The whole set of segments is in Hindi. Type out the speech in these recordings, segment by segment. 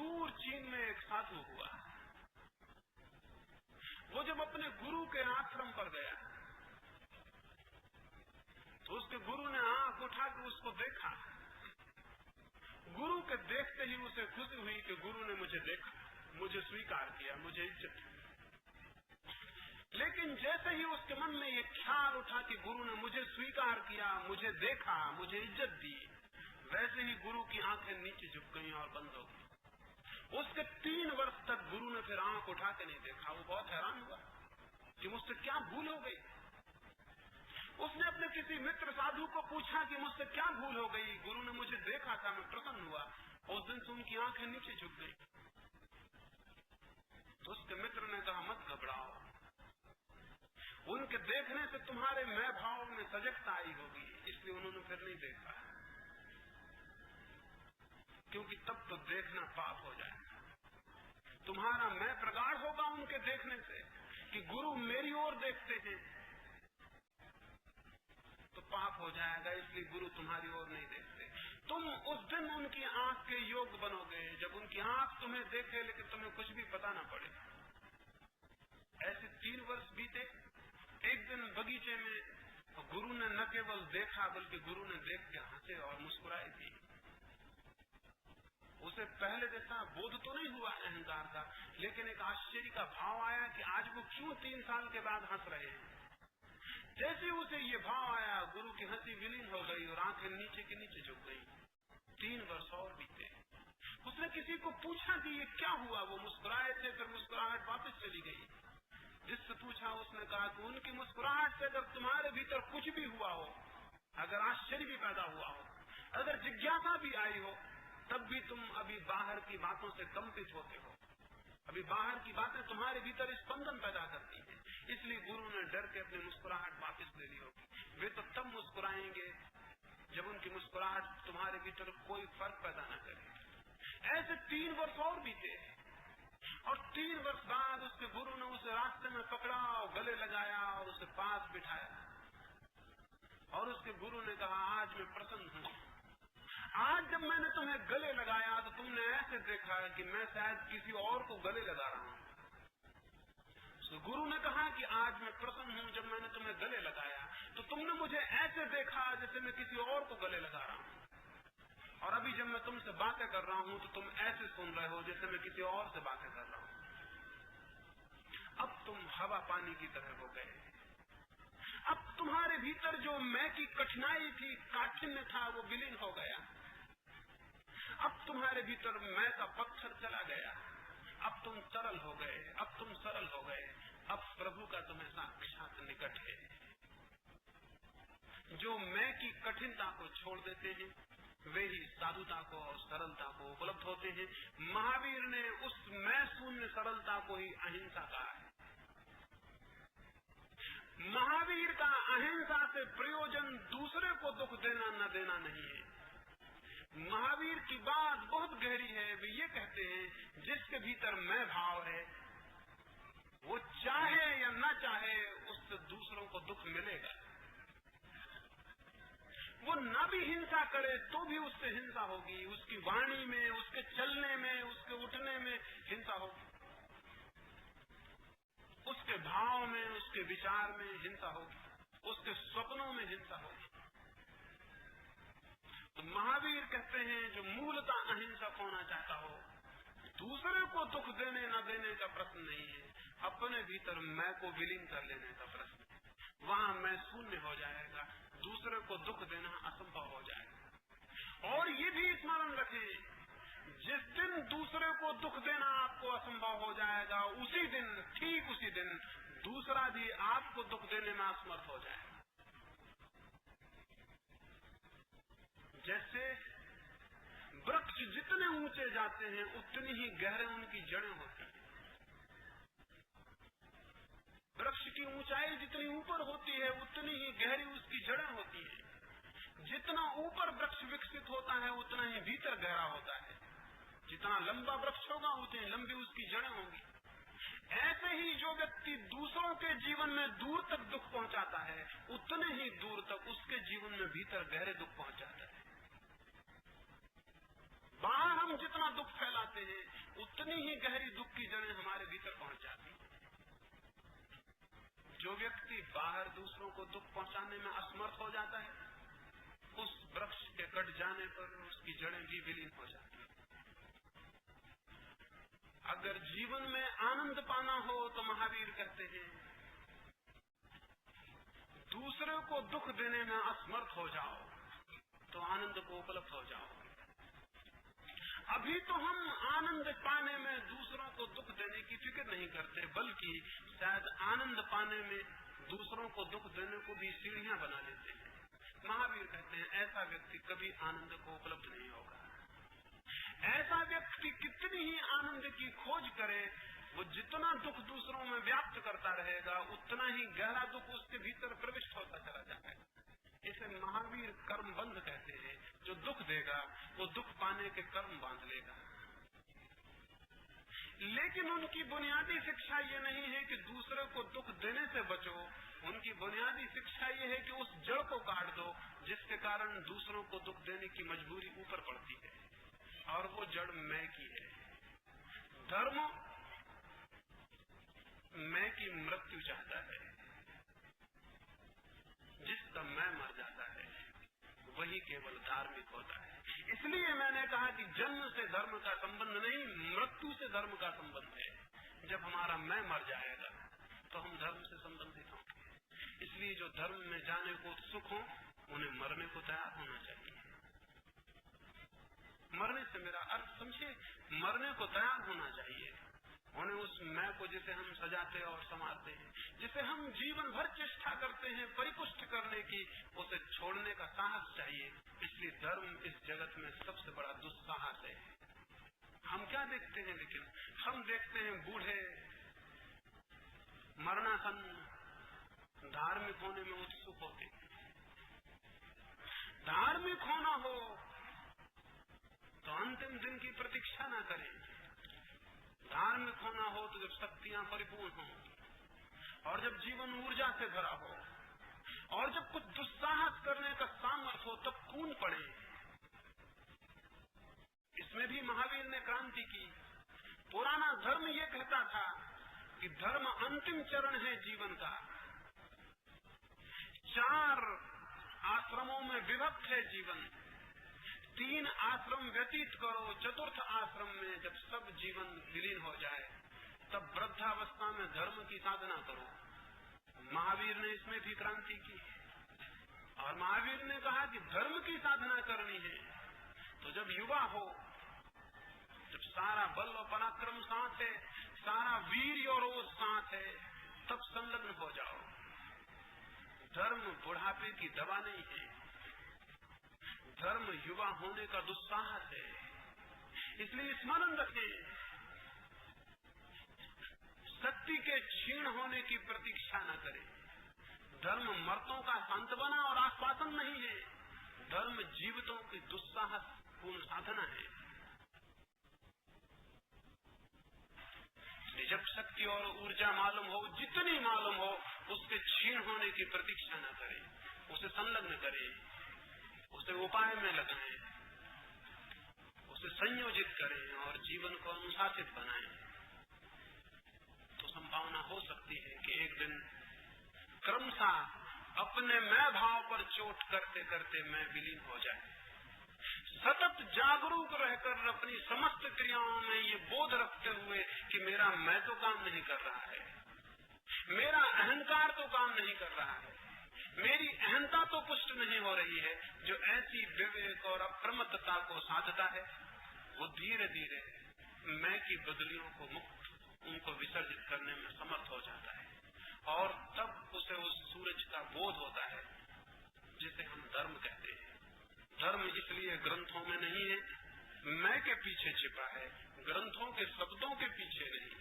दूर चीन में एक साधु हुआ। वो जब अपने गुरु के आश्रम पर गया तो उसके गुरु ने आंख उठा के उसको देखा। गुरु के देखते ही उसे खुशी हुई कि गुरु ने मुझे देखा, मुझे स्वीकार किया, मुझे इज्जत दी। लेकिन जैसे ही उसके मन में ये ख्याल उठा कि गुरु ने मुझे स्वीकार किया, मुझे देखा, मुझे इज्जत दी, वैसे ही गुरु की आंखें नीचे झुक गई और बंद हो गई। उसके 3 वर्ष तक गुरु ने फिर आंख उठा के नहीं देखा। वो बहुत हैरान हुआ कि मुझसे क्या भूल हो गई। उसने अपने किसी मित्र साधु को पूछा कि मुझसे क्या भूल हो गई। गुरु ने मुझे देखा था, मैं प्रसन्न हुआ। उस दिन से उनकी आंखें नीचे झुक गई। तो उसके मित्र ने कहा, मत घबराओ, उनके देखने से तुम्हारे मैं भाव में सजगता आई होगी, इसलिए उन्होंने फिर नहीं देखा, क्योंकि तब तो देखना पाप हो जाएगा। तुम्हारा मैं प्रगाढ़ होगा उनके देखने से कि गुरु मेरी ओर देखते हैं, तो पाप हो जाएगा, इसलिए गुरु तुम्हारी ओर नहीं देखते। तुम उस दिन उनकी आंख के योग्य बनोगे जब उनकी आंख तुम्हें देखे लेकिन तुम्हें कुछ भी पता ना पड़े। ऐसे 3 वर्ष बीते। एक दिन बगीचे में गुरु ने न केवल देखा बल्कि गुरु ने देख के हंसे और मुस्कुराए भी। उसे पहले जैसा बोध तो नहीं हुआ अहंकार का, लेकिन एक आश्चर्य का भाव आया कि आज वो क्यों 3 साल के बाद हंस रहे हैं। जैसे उसे ये भाव आया, गुरु की हंसी विलीन हो गई और आंखें नीचे के नीचे झुक गई। 3 वर्ष और बीते। उसने किसी को पूछा कि ये क्या हुआ। वो मुस्कुराए थे, फिर मुस्कुराहट वापस चली गई। जिससे पूछा उसने कहा कि उनकी मुस्कुराहट से अगर तुम्हारे भीतर कुछ भी हुआ हो, अगर आश्चर्य भी पैदा हुआ हो, अगर जिज्ञासा भी आई हो, तब भी तुम अभी बाहर की बातों से कंपित होते हो। अभी बाहर की बातें तुम्हारे भीतर स्पंदन पैदा करती हैं, इसलिए गुरु ने डर के अपनी मुस्कुराहट वापस ले ली होगी। वे तो तब मुस्कुराएंगे जब उनकी मुस्कुराहट तुम्हारे भीतर कोई फर्क पैदा न करे। ऐसे 3 वर्ष और बीते और 3 वर्ष बाद उसके गुरु ने उसे रास्ते में पकड़ा और गले लगाया और उसे पास बिठाया और उसके गुरु ने कहा, आज मैं प्रसन्न हूँ। आज जब मैंने तुम्हें गले लगाया तो तुमने ऐसे देखा कि मैं शायद किसी और को गले लगा रहा हूँ। तो गुरु ने कहा कि आज मैं प्रसन्न हूँ, जब मैंने तुम्हें गले लगाया तो तुमने मुझे ऐसे देखा जैसे मैं किसी और को गले लगा रहा हूँ, और अभी जब मैं तुमसे बातें कर रहा हूँ तो तुम ऐसे सुन रहे हो जैसे मैं किसी और से बातें कर रहा हूँ। अब तुम हवा पानी की तरह हो गए। अब तुम्हारे भीतर जो मैं की कठिनाई थी, काठिन्य था, वो विलीन हो गया। अब तुम्हारे भीतर मैं का पत्थर चला गया। अब तुम तरल हो गए, अब तुम सरल हो गए। अब प्रभु का तुम्हें साक्षात निकट है। जो मैं की कठिनता को छोड़ देते हैं वे ही साधुता को और सरलता को उपलब्ध होते हैं। महावीर ने उस मैं शून्य सरलता को ही अहिंसा कहा है। महावीर का अहिंसा से प्रयोजन दूसरे को दुख देना न देना नहीं है। महावीर की बात बहुत गहरी है। वे ये कहते हैं, जिसके भीतर मैं भाव है वो चाहे या न चाहे उससे दूसरों को दुख मिलेगा। वो न भी हिंसा करे तो भी उससे हिंसा होगी। उसकी वाणी में, उसके चलने में, उसके उठने में हिंसा होगी। उसके भाव में, उसके विचार में हिंसा होगी। उसके सपनों में हिंसा होगी। तो महावीर कहते हैं, जो मूलतः अहिंसक होना चाहता हो, दूसरे को दुख देने न देने का प्रश्न नहीं है, अपने भीतर मैं को विलीन कर लेने का प्रश्न है। वहां मैं शून्य हो जाएगा, दूसरे को दुख देना असंभव हो जाएगा। और ये भी स्मरण रखें, जिस दिन दूसरे को दुख देना आपको असंभव हो जाएगा, उसी दिन, ठीक उसी दिन, दूसरा भी आपको दुख देने में असमर्थ हो जाएगा। जैसे वृक्ष जितने ऊंचे जाते हैं उतनी ही गहरे उनकी जड़ें होती हैं। वृक्ष की ऊंचाई जितनी ऊपर होती है उतनी ही गहरी उसकी जड़ें होती है। जितना ऊपर वृक्ष विकसित होता है उतना ही भीतर गहरा होता है। जितना लंबा वृक्ष होगा उतनी लंबी उसकी जड़ें होंगी। ऐसे ही जो व्यक्ति दूसरों के जीवन में दूर तक दुख पहुंचाता है, उतने ही दूर तक उसके जीवन में भीतर गहरे दुख पहुंचाता है। बाहर हम जितना दुख फैलाते हैं, उतनी ही गहरी दुख की जड़ें हमारे भीतर पहुंच जाती। जो व्यक्ति बाहर दूसरों को दुख पहुंचाने में असमर्थ हो जाता है, उस वृक्ष के कट जाने पर उसकी जड़ें भी विलीन हो जाती। अगर जीवन में आनंद पाना हो तो महावीर कहते हैं, दूसरे को दुख देने में असमर्थ हो जाओ तो आनंद को उपलब्ध हो जाओ। अभी तो हम आनंद पाने में दूसरों को दुख देने की फिक्र नहीं करते, बल्कि शायद आनंद पाने में दूसरों को दुख देने को भी सीढ़ियां बना लेते हैं। महावीर कहते हैं, ऐसा व्यक्ति कभी आनंद को उपलब्ध नहीं होगा। ऐसा व्यक्ति कितनी ही आनंद की खोज करे, वो जितना दुख दूसरों में व्याप्त करता रहेगा, उतना ही गहरा दुख उसके भीतर प्रविष्ट होता चला जाएगा। इसे महावीर कर्म बंध कहते हैं। जो दुख देगा वो दुख पाने के कर्म बांध लेगा। लेकिन उनकी बुनियादी शिक्षा ये नहीं है कि दूसरे को दुख देने से बचो। उनकी बुनियादी शिक्षा ये है कि उस जड़ को काट दो जिसके कारण दूसरों को दुख देने की मजबूरी ऊपर पड़ती है, और वो जड़ मैं की है। धर्म मैं की मृत्यु चाहता है। जिसका मैं मर जाता है वही केवल धार्मिक होता है। इसलिए मैंने कहा कि जन्म से धर्म का संबंध नहीं, मृत्यु से धर्म का संबंध है। जब हमारा मैं मर जाएगा तो हम धर्म से संबंधित होंगे। इसलिए जो धर्म में जाने को उत्सुक हो, उन्हें मरने को तैयार होना चाहिए। मरने से मेरा अर्थ समझे, मरने को तैयार होना चाहिए। उन्हें उस मैं को जिसे हम सजाते और संवारते हैं, जिसे हम जीवन भर चेष्टा करते हैं परिपुष्ट करने की, उसे छोड़ने का साहस चाहिए। इसलिए धर्म इस जगत में सबसे बड़ा दुस्साहस है। हम क्या देखते हैं, लेकिन हम देखते हैं बूढ़े मरणासन धार्मिक होने में उत्सुक होते हैं। धार्मिक होना हो तो अंतिम दिन की प्रतीक्षा न करें। धार्मिक होना हो तो जब शक्तियां परिपूर्ण हो और जब जीवन ऊर्जा से भरा हो और जब कुछ दुस्साहस करने का सामर्थ्य हो, तब खून पड़े। इसमें भी महावीर ने क्रांति की। पुराना धर्म ये कहता था कि धर्म अंतिम चरण है जीवन का। 4 आश्रमों में विभक्त है जीवन। 3 आश्रम व्यतीत करो, चतुर्थ आश्रम में जब सब जीवन विलीन हो जाए तब वृद्धावस्था में धर्म की साधना करो। महावीर ने इसमें भी क्रांति की और महावीर ने कहा कि धर्म की साधना करनी है तो जब युवा हो, जब सारा बल और पराक्रम साथ है, सारा वीर और ओज साथ है, तब संलग्न हो जाओ। धर्म बुढ़ापे की दवा नहीं है, धर्म युवा होने का दुस्साहस है। इसलिए स्मरण रखें, शक्ति के क्षीण होने की प्रतीक्षा न करें। धर्म मर्तों का सांत्वना और आश्वासन नहीं है, धर्म जीवितों की दुस्साहस पूर्ण साधना है। जब शक्ति और ऊर्जा मालूम हो, जितनी मालूम हो, उसके क्षीण होने की प्रतीक्षा न करें, उसे संलग्न करें, उसे उपाय में लगाएं, उसे संयोजित करें और जीवन को अनुशासित बनाएं। तो संभावना हो सकती है कि एक दिन क्रमशः अपने मैं भाव पर चोट करते करते मैं विलीन हो जाए। सतत जागरूक रहकर अपनी समस्त क्रियाओं में ये बोध रखते हुए कि मेरा मैं तो काम नहीं कर रहा है, मेरा अहंकार तो काम नहीं कर रहा है, मेरी अहंता तो पुष्ट नहीं हो रही है। जो ऐसी विवेक और अप्रमत्तता को साधता है, वो धीरे धीरे मैं की बदलियों को मुक्त, उनको विसर्जित करने में समर्थ हो जाता है। और तब उसे उस सूरज का बोध होता है जिसे हम धर्म कहते हैं। धर्म इसलिए ग्रंथों में नहीं है, मैं के पीछे छिपा है, ग्रंथों के शब्दों के पीछे नहीं।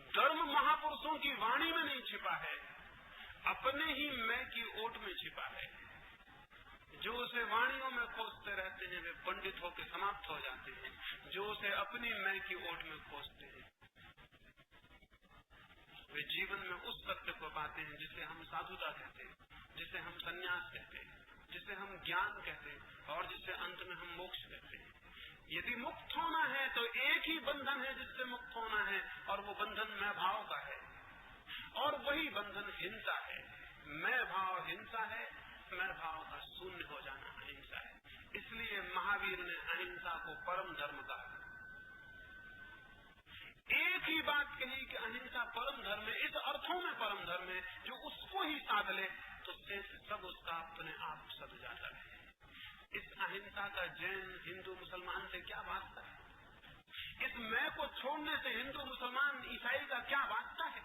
धर्म महापुरुषों की वाणी में नहीं छिपा है, अपने ही मैं की ओट में छिपा है। जो उसे वाणियों में खोजते रहते हैं वे पंडित होकर समाप्त हो जाते हैं। जो उसे अपनी मैं की ओट में खोजते हैं वे जीवन में उस सत्य को पाते हैं जिसे हम साधुता कहते हैं, जिसे हम संन्यास कहते हैं, जिसे हम ज्ञान कहते हैं और जिसे अंत में हम मोक्ष कहते हैं। यदि मुक्त होना है तो एक ही बंधन है जिससे मुक्त होना है, और वो बंधन मैं भाव का है, और वही बंधन हिंसा है। मैं भाव हिंसा है, मैं भाव का शून्य हो जाना अहिंसा है। इसलिए महावीर ने अहिंसा को परम धर्म कहा। एक ही बात कही कि अहिंसा परम धर्म है, इस अर्थों में परम धर्म है जो उसको ही साध ले तो सब उसका अपने आप सद जाता है। इस अहिंसा का जैन हिंदू मुसलमान से क्या वास्ता है? इस मैं को छोड़ने से हिंदू मुसलमान ईसाई का क्या वास्ता है?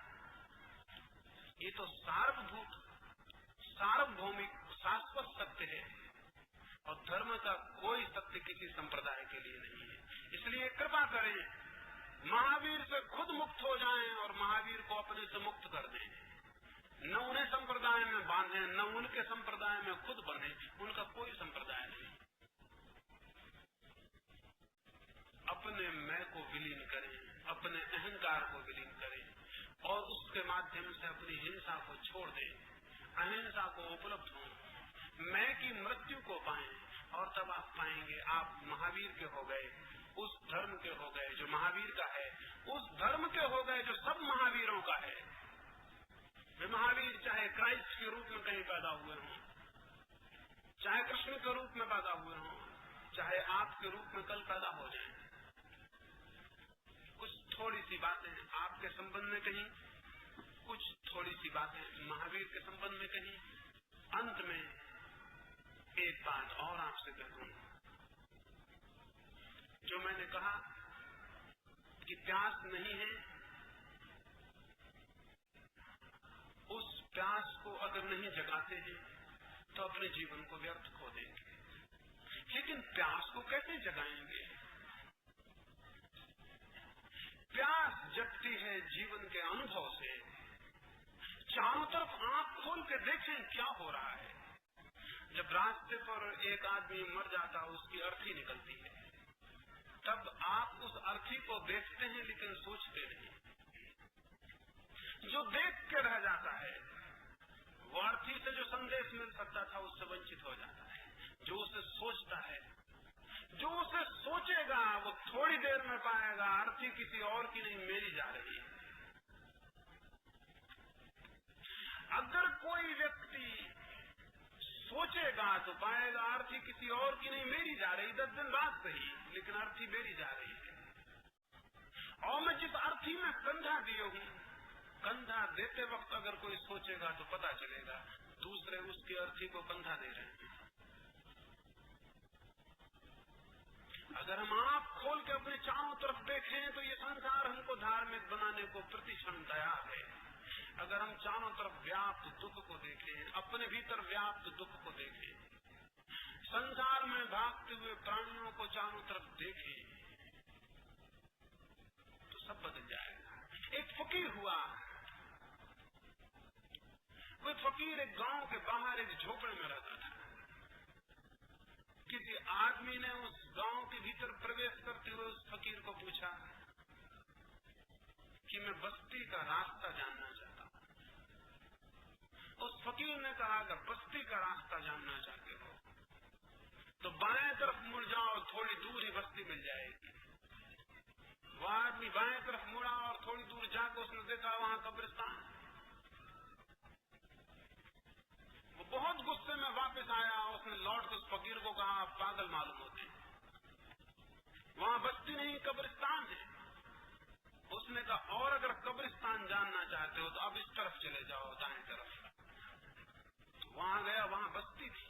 ये तो सार्वभूत सार्वभौमिक शाश्वत सत्य है, और धर्म का कोई सत्य किसी संप्रदाय के लिए नहीं है। इसलिए कृपा करें, महावीर से खुद मुक्त हो जाएं और महावीर को अपने से मुक्त कर दें। न उन्हें संप्रदाय में बांधे, न उनके संप्रदाय में खुद बने, उनका कोई संप्रदाय नहीं। अपने मैं को विलीन करें, अपने अहंकार को विलीन करें, और उसके माध्यम से अपनी हिंसा को छोड़ दें, अहिंसा को उपलब्ध हों, मैं की मृत्यु को पाएं, और तब आप पाएंगे आप महावीर के हो गए, उस धर्म के हो गए जो महावीर का है, उस धर्म के हो गए जो सब महावीरों का है। वे महावीर चाहे क्राइस्ट के रूप में कहीं पैदा हुए हों, चाहे कृष्ण के रूप में पैदा हुए हों, चाहे आपके रूप में कल पैदा हो जाएं। कुछ थोड़ी सी बातें आपके संबंध में कहीं, कुछ थोड़ी सी बातें महावीर के संबंध में कहीं। अंत में एक बात और आपसे कह दूं, जो मैंने कहा कि प्यास नहीं है, उस प्यास को अगर नहीं जगाते हैं तो अपने जीवन को व्यर्थ खो देंगे। लेकिन प्यास को कैसे जगाएंगे? प्यास जगती है जीवन के अनुभव से। चारों तरफ आंख खोल के देखें क्या हो रहा है। जब रास्ते पर एक आदमी मर जाता, उसकी अर्थी निकलती है, तब आप उस अर्थी को देखते हैं लेकिन सोचते नहीं। जो देख के रह जाता है वो अर्थी से जो संदेश मिल सकता था उससे वंचित हो जाता है। जो उसे सोचता है, जो उसे सोचेगा, वो थोड़ी देर में पाएगा अर्थी किसी और की नहीं, मेरी जा रही है। अगर कोई व्यक्ति सोचेगा तो पाएगा अर्थी किसी और की नहीं, मेरी जा रही, 10 दिन बाद सही, लेकिन अर्थी मेरी जा रही है। और मैं जिस अर्थी में कंधा दिए हूं, कंधा देते वक्त अगर कोई सोचेगा तो पता चलेगा दूसरे उसकी अर्थी को कंधा दे रहे हैं। अगर हम आंख खोल के अपने चारों तरफ देखें तो ये संसार हमको धार्मिक बनाने को प्रतिक्षण तैयार है। अगर हम चारों तरफ व्याप्त दुख को देखें, अपने भीतर व्याप्त दुख को देखें, संसार में भागते हुए प्राणियों को चारों तरफ देखें, तो सब बदल जाएगा। एक फकीर हुआ, वो फकीर एक गांव के बाहर एक झोपड़े में रहता था। किसी आदमी ने उस गांव के भीतर प्रवेश करते हुए उस फकीर को पूछा कि मैं बस्ती का रास्ता जानना चाहता हूं। उस फकीर ने कहा अगर बस्ती का रास्ता जानना चाहते हो तो बाएं तरफ मुड़ जाओ, थोड़ी दूर ही बस्ती मिल जाएगी। वो आदमी बाएं तरफ मुड़ा और थोड़ी दूर जाकर उसने देखा वहां कब्रिस्तान। वो बहुत गुस्से में वापस आया। उसने लौट के उस फकीर को कहा आप पागल मालूम होते, वहां बस्ती नहीं कब्रिस्तान है। उसने कहा और अगर कब्रिस्तान जानना चाहते हो तो अब इस तरफ चले जाओ, दाएं तरफ। वहां गया, वहां बस्ती थी।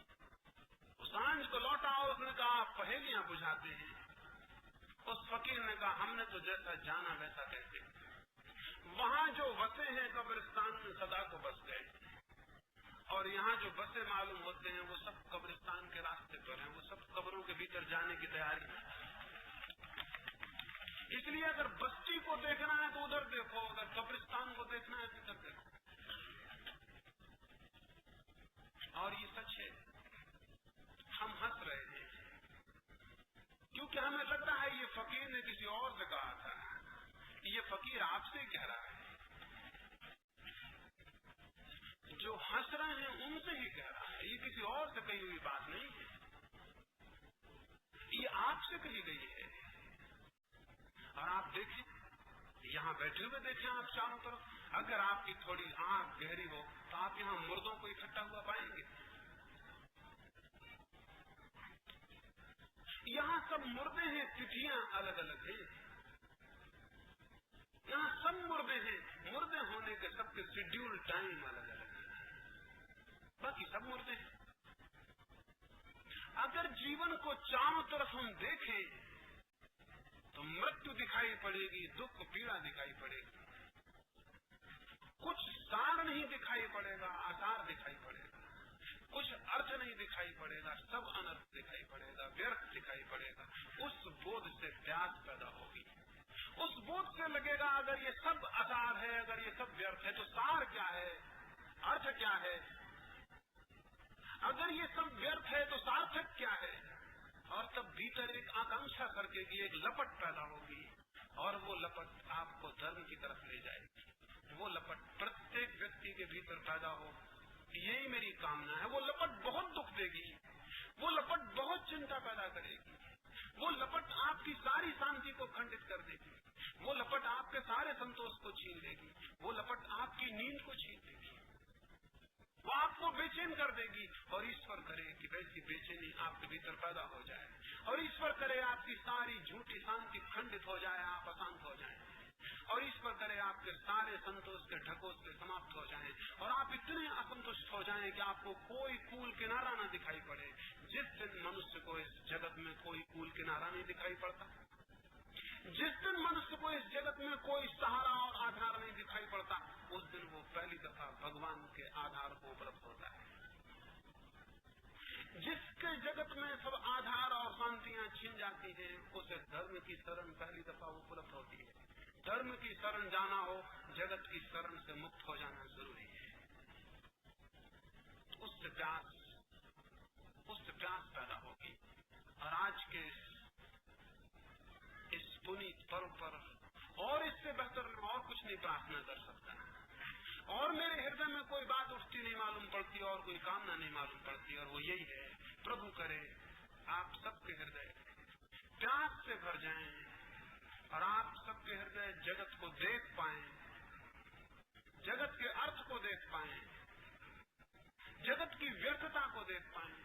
सांझ को लौटा, उसने कहा आप पहेलियां बुझाते हैं। उस फकीर ने कहा हमने तो जैसा जाना वैसा कहते। वहां जो बसे हैं कब्रिस्तान में सदा को बस गए, और यहाँ जो बसे मालूम होते हैं वो सब कब्रिस्तान के रास्ते पर हैं। वो सब कब्रों के भीतर जाने की तैयारी है। इसलिए अगर बस्ती को देखना है तो उधर देखो, अगर कब्रिस्तान को देखना है तो इधर देखो। और ये सच है। हम हंस रहे हैं क्योंकि हमें लग रहा है ये फकीर ने किसी और से कहा था। ये फकीर आपसे कह रहा है। जो हंस रहे हैं उनसे ही कह रहा है। ये किसी और से कही हुई बात नहीं है, ये आपसे कही गई है। और आप देखें, यहाँ बैठे हुए देखें आप चारों तरफ, अगर आपकी थोड़ी आंख गहरी हो तो आप यहाँ मुर्दों को इकट्ठा हुआ पाएंगे। यहाँ सब मुर्दे हैं, तिथियां अलग अलग हैं। यहाँ सब मुर्दे हैं, मुर्दे होने के सबके शेड्यूल टाइम अलग अलग है, बाकी सब मुर्दे हैं। अगर जीवन को चारों तरफ हम देखें तो मृत्यु दिखाई पड़ेगी, दुख पीड़ा दिखाई पड़ेगी, कुछ सार नहीं दिखाई पड़ेगा, आसार दिखाई पड़ेगा, कुछ अर्थ नहीं दिखाई पड़ेगा, सब अनर्थ दिखाई पड़ेगा, व्यर्थ दिखाई पड़ेगा। उस बोध से प्यास पैदा होगी, उस बोध से लगेगा अगर ये सब आसार है, अगर ये सब व्यर्थ है तो सार क्या है, अर्थ क्या है, अगर ये सब व्यर्थ है तो सार्थक क्या है। और तब भीतर एक आकांक्षा करके की एक लपट पैदा होगी और वो लपट आपको धर्म की तरफ ले जाएगी। वो लपट प्रत्येक व्यक्ति के भीतर पैदा हो, यही मेरी कामना है। वो लपट बहुत दुख देगी, वो लपट बहुत चिंता पैदा करेगी, वो लपट आपकी सारी शांति को खंडित कर देगी, वो लपट आपके सारे संतोष को छीन लेगी, वो लपट आपकी नींद को छीन लेगी, वो आपको बेचैन कर देगी। और ईश्वर करे कि वैसी बेचैनी आपके भीतर पैदा हो जाए, और ईश्वर करे आपकी सारी झूठी शांति खंडित हो जाए, आप अशांत हो जाएं, और ईश्वर करे आपके सारे संतोष के ढकोसले समाप्त हो जाएं, और आप इतने असंतुष्ट हो जाएं कि आपको कोई कूल किनारा न दिखाई पड़े। जिस दिन मनुष्य को इस जगत में कोई कूल किनारा नहीं दिखाई पड़ता, जिस दिन मनुष्य को इस जगत में कोई सहारा और आधार नहीं दिखाई पड़ता, उस दिन वो पहली दफा भगवान के आधार को उपलब्ध होता है। जिसके जगत में सब आधार और शांतियां छिन जाती हैं, उसे धर्म की शरण पहली दफा उपलब्ध होती है। धर्म की शरण जाना हो, जगत की शरण से मुक्त हो जाना जरूरी है। उससे प्यास पैदा होगी। और आज के इस पुनीत पर्व पर और इससे बेहतर मैं और कुछ नहीं प्रार्थना कर सकता, और मेरे हृदय में कोई बात उठती नहीं मालूम पड़ती, और कोई कामना नहीं मालूम पड़ती, और वो यही है, प्रभु करे आप सबके हृदय प्यास से भर जाएं और आप सबके हृदय जगत को देख पाएं, जगत के अर्थ को देख पाएं, जगत की व्यर्थता को देख पाएं,